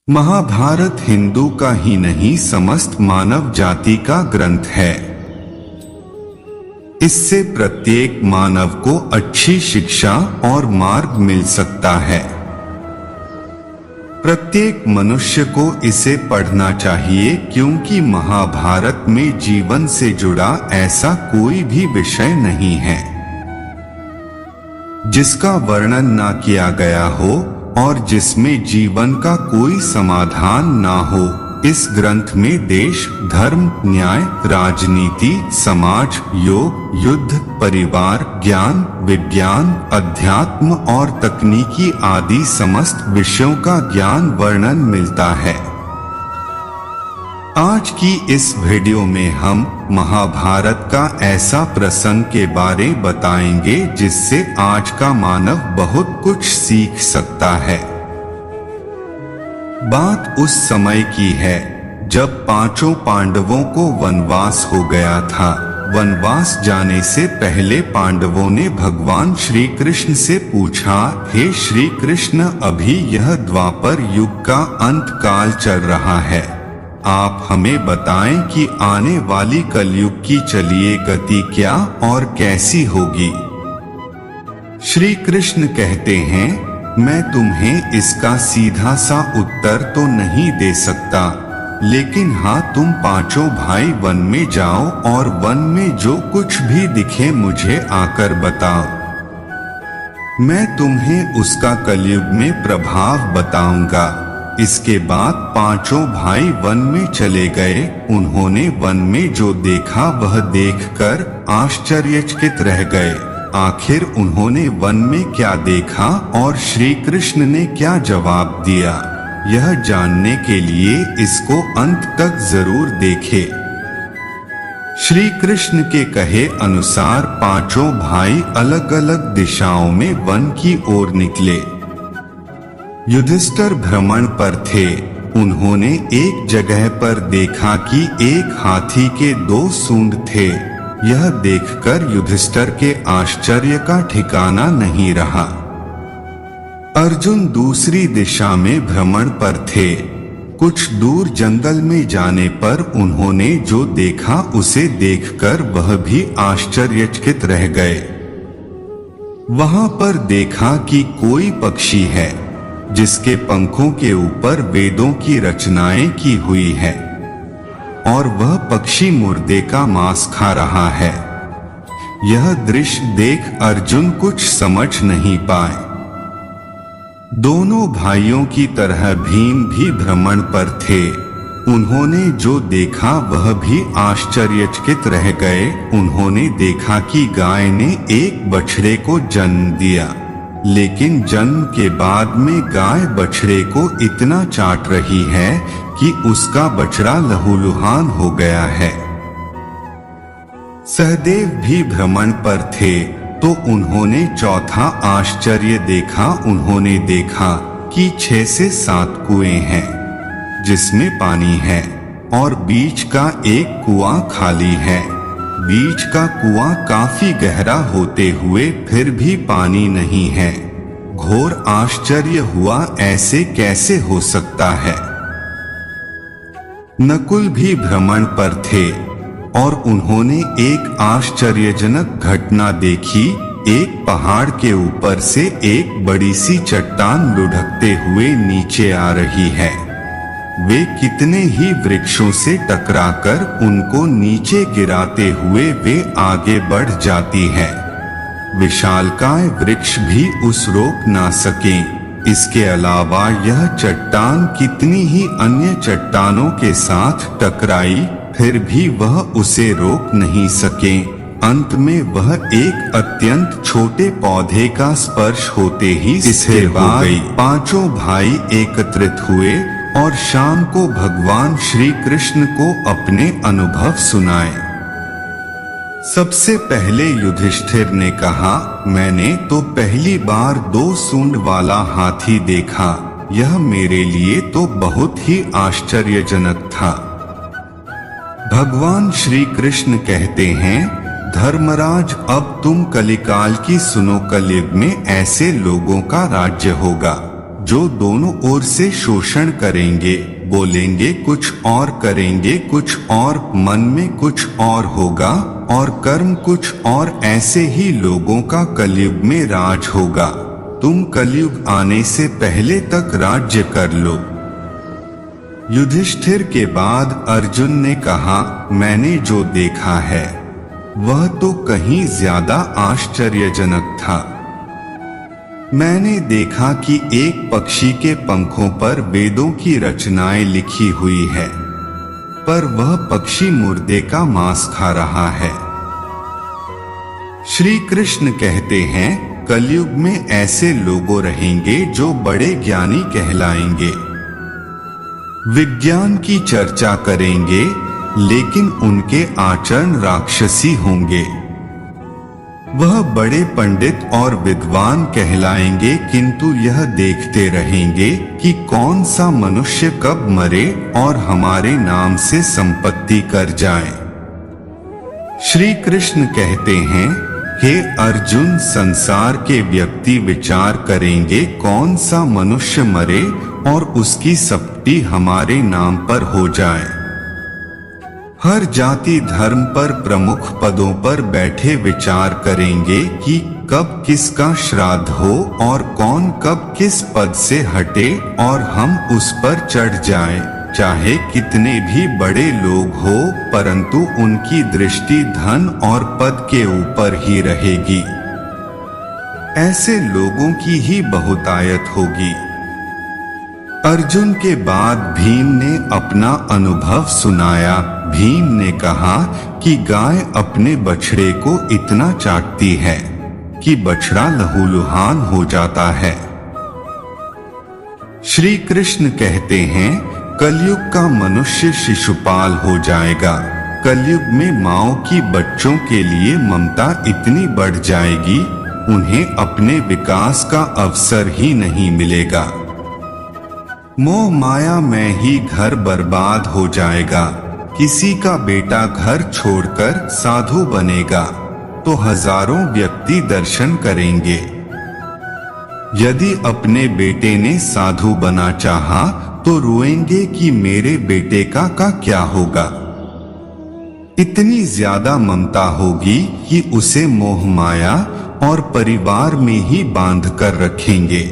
महाभारत हिंदू का ही नहीं समस्त मानव जाति का ग्रंथ है। इससे प्रत्येक मानव को अच्छी शिक्षा और मार्ग मिल सकता है। प्रत्येक मनुष्य को इसे पढ़ना चाहिए क्योंकि महाभारत में जीवन से जुड़ा ऐसा कोई भी विषय नहीं है जिसका वर्णन ना किया गया हो और जिसमें जीवन का कोई समाधान ना हो। इस ग्रंथ में देश, धर्म, न्याय, राजनीति, समाज, योग, युद्ध, परिवार, ज्ञान, विज्ञान, अध्यात्म और तकनीकी आदि समस्त विषयों का ज्ञान वर्णन मिलता है। आज की इस वीडियो में हम महाभारत का ऐसा प्रसंग के बारे बताएंगे जिससे आज का मानव बहुत कुछ सीख सकता है। बात उस समय की है जब पांचों पांडवों को वनवास हो गया था। वनवास जाने से पहले पांडवों ने भगवान श्री कृष्ण से पूछा, हे श्री कृष्ण, अभी यह द्वापर युग का अंत काल चल रहा है, आप हमें बताएं कि आने वाली कलयुग की चलिए गति क्या और कैसी होगी। श्री कृष्ण कहते हैं, मैं तुम्हें इसका सीधा सा उत्तर तो नहीं दे सकता, लेकिन हाँ, तुम पांचों भाई वन में जाओ और वन में जो कुछ भी दिखे मुझे आकर बताओ। मैं तुम्हें उसका कलयुग में प्रभाव बताऊंगा। इसके बाद पांचों भाई वन में चले गए। उन्होंने वन में जो देखा वह देखकर आश्चर्यचकित रह गए। आखिर उन्होंने वन में क्या देखा और श्री कृष्ण ने क्या जवाब दिया, यह जानने के लिए इसको अंत तक जरूर देखें। श्री कृष्ण के कहे अनुसार पांचों भाई अलग अलग दिशाओं में वन की ओर निकले। युधिष्ठिर भ्रमण पर थे। उन्होंने एक जगह पर देखा कि एक हाथी के 2 सूंड थे। यह देखकर युधिष्ठिर के आश्चर्य का ठिकाना नहीं रहा। अर्जुन दूसरी दिशा में भ्रमण पर थे। कुछ दूर जंगल में जाने पर उन्होंने जो देखा उसे देखकर वह भी आश्चर्यचकित रह गए। वहां पर देखा कि कोई पक्षी है जिसके पंखों के ऊपर वेदों की रचनाएं की हुई है और वह पक्षी मुर्दे का मांस खा रहा है। यह दृश्य देख अर्जुन कुछ समझ नहीं पाए। दोनों भाइयों की तरह भीम भी भ्रमण पर थे। उन्होंने जो देखा वह भी आश्चर्यचकित रह गए। उन्होंने देखा कि गाय ने एक बछड़े को जन्म दिया, लेकिन जन्म के बाद में गाय बछड़े को इतना चाट रही है कि उसका बछड़ा लहूलुहान हो गया है। सहदेव भी भ्रमण पर थे तो उन्होंने चौथा आश्चर्य देखा। उन्होंने देखा कि 6 से 7 कुएं हैं जिसमें पानी है और बीच का एक कुआं खाली है। बीच का कुआं काफी गहरा होते हुए फिर भी पानी नहीं है। घोर आश्चर्य हुआ, ऐसे कैसे हो सकता है। नकुल भी भ्रमण पर थे और उन्होंने एक आश्चर्यजनक घटना देखी। एक पहाड़ के ऊपर से एक बड़ी सी चट्टान लुढ़कते हुए नीचे आ रही है। वे कितने ही वृक्षों से टकराकर उनको नीचे गिराते हुए वे आगे बढ़ जाती है। विशालकाय वृक्ष भी उस रोक ना सके। इसके अलावा यह चट्टान कितनी ही अन्य चट्टानों के साथ टकराई, फिर भी वह उसे रोक नहीं सके। अंत में वह एक अत्यंत छोटे पौधे का स्पर्श होते ही स्थिर हो गई। पांचों भाई एकत्रित हुए और शाम को भगवान श्री कृष्ण को अपने अनुभव सुनाए। सबसे पहले युधिष्ठिर ने कहा, मैंने तो पहली बार 2 सूंड वाला हाथी देखा। यह मेरे लिए तो बहुत ही आश्चर्यजनक था। भगवान श्री कृष्ण कहते हैं, धर्मराज, अब तुम कलिकाल की सुनो। कलयुग में ऐसे लोगों का राज्य होगा जो दोनों ओर से शोषण करेंगे, बोलेंगे कुछ और करेंगे कुछ और, मन में कुछ और होगा और कर्म कुछ और। ऐसे ही लोगों का कलयुग में राज होगा। तुम कलयुग आने से पहले तक राज्य कर लो। युधिष्ठिर के बाद अर्जुन ने कहा, मैंने जो देखा है वह तो कहीं ज्यादा आश्चर्यजनक था। मैंने देखा कि एक पक्षी के पंखों पर वेदों की रचनाएं लिखी हुई है, पर वह पक्षी मुर्दे का मांस खा रहा है। श्री कृष्ण कहते हैं, कलयुग में ऐसे लोग रहेंगे जो बड़े ज्ञानी कहलाएंगे, विज्ञान की चर्चा करेंगे, लेकिन उनके आचरण राक्षसी होंगे। वह बड़े पंडित और विद्वान कहलाएंगे, किंतु यह देखते रहेंगे कि कौन सा मनुष्य कब मरे और हमारे नाम से संपत्ति कर जाए। श्री कृष्ण कहते हैं, हे अर्जुन, संसार के व्यक्ति विचार करेंगे कौन सा मनुष्य मरे और उसकी संपत्ति हमारे नाम पर हो जाए। हर जाति धर्म पर प्रमुख पदों पर बैठे विचार करेंगे कि कब किसका श्राद्ध हो और कौन कब किस पद से हटे और हम उस पर चढ़ जाएं। चाहे कितने भी बड़े लोग हो, परंतु उनकी दृष्टि धन और पद के ऊपर ही रहेगी। ऐसे लोगों की ही बहुतायत होगी। अर्जुन के बाद भीम ने अपना अनुभव सुनाया। भीम ने कहा कि गाय अपने बछड़े को इतना चाटती है कि बछड़ा लहूलुहान हो जाता है। श्री कृष्ण कहते हैं, कलयुग का मनुष्य शिशुपाल हो जाएगा। कलयुग में माओ की बच्चों के लिए ममता इतनी बढ़ जाएगी, उन्हें अपने विकास का अवसर ही नहीं मिलेगा। मोह माया में ही घर बर्बाद हो जाएगा। किसी का बेटा घर छोड़कर साधु बनेगा तो हजारों व्यक्ति दर्शन करेंगे। यदि अपने बेटे ने साधु बना चाहा तो रोएंगे कि मेरे बेटे का क्या होगा। इतनी ज्यादा ममता होगी कि उसे मोह माया और परिवार में ही बांध कर रखेंगे।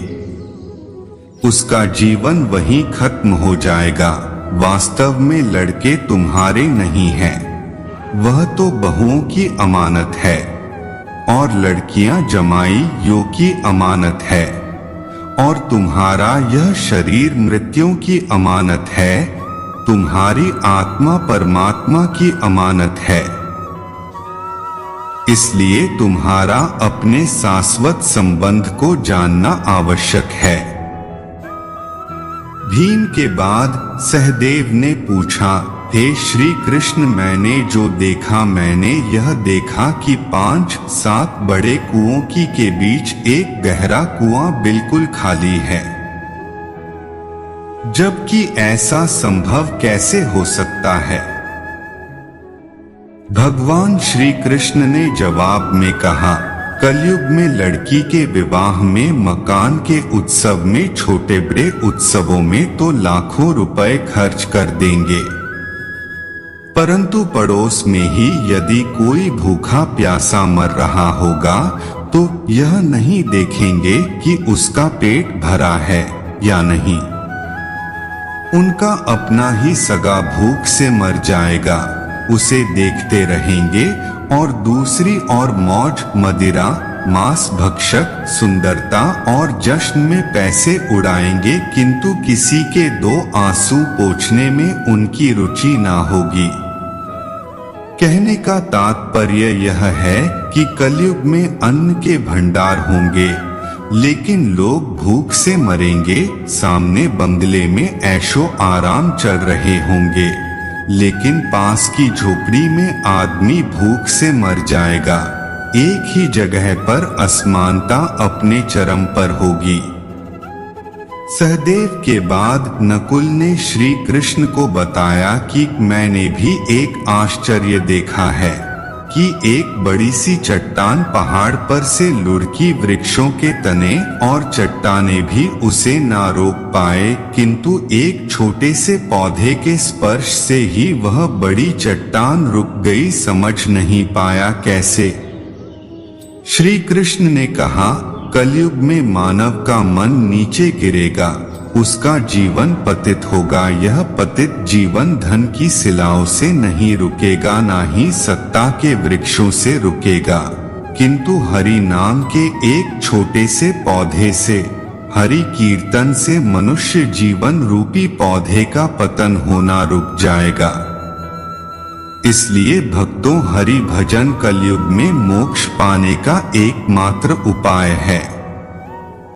उसका जीवन वहीं खत्म हो जाएगा। वास्तव में लड़के तुम्हारे नहीं हैं, वह तो बहुओं की अमानत है, और लड़कियां जमाइयों की अमानत है, और तुम्हारा यह शरीर मृत्युओं की अमानत है। तुम्हारी आत्मा परमात्मा की अमानत है। इसलिए तुम्हारा अपने शाश्वत संबंध को जानना आवश्यक है। भीम के बाद सहदेव ने पूछा, हे श्री कृष्ण, मैंने जो देखा, मैंने यह देखा कि 5-7 बड़े कुओं के बीच एक गहरा कुआं बिल्कुल खाली है। जबकि ऐसा संभव कैसे हो सकता है? भगवान श्री कृष्ण ने जवाब में कहा, कलयुग में लड़की के विवाह में, मकान के उत्सव में, छोटे बड़े उत्सवों में तो लाखों रुपए खर्च कर देंगे, परंतु पड़ोस में ही यदि कोई भूखा प्यासा मर रहा होगा तो यह नहीं देखेंगे कि उसका पेट भरा है या नहीं। उनका अपना ही सगा भूख से मर जाएगा, उसे देखते रहेंगे। और दूसरी ओर मौज मदिरा, मांस भक्षक, सुंदरता और जश्न में पैसे उड़ाएंगे, किंतु किसी के 2 आंसू पोंछने में उनकी रुचि ना होगी। कहने का तात्पर्य यह है कि कलयुग में अन्न के भंडार होंगे, लेकिन लोग भूख से मरेंगे। सामने बंगले में ऐशो आराम चल रहे होंगे, लेकिन पास की झोपड़ी में आदमी भूख से मर जाएगा। एक ही जगह पर असमानता अपने चरम पर होगी। सहदेव के बाद नकुल ने श्री कृष्ण को बताया कि मैंने भी एक आश्चर्य देखा है कि एक बड़ी सी चट्टान पहाड़ पर से लुढ़की वृक्षों के तने और चट्टानें भी उसे ना रोक पाए, किंतु एक छोटे से पौधे के स्पर्श से ही वह बड़ी चट्टान रुक गई। समझ नहीं पाया कैसे। श्री कृष्ण ने कहा, कलयुग में मानव का मन नीचे गिरेगा, उसका जीवन पतित होगा। यह पतित जीवन धन की शिलाओं से नहीं रुकेगा, ना ही सत्ता के वृक्षों से रुकेगा, किंतु हरि नाम के एक छोटे से पौधे से, हरि कीर्तन से मनुष्य जीवन रूपी पौधे का पतन होना रुक जाएगा। इसलिए भक्तों, हरि भजन कलयुग में मोक्ष पाने का एकमात्र उपाय है।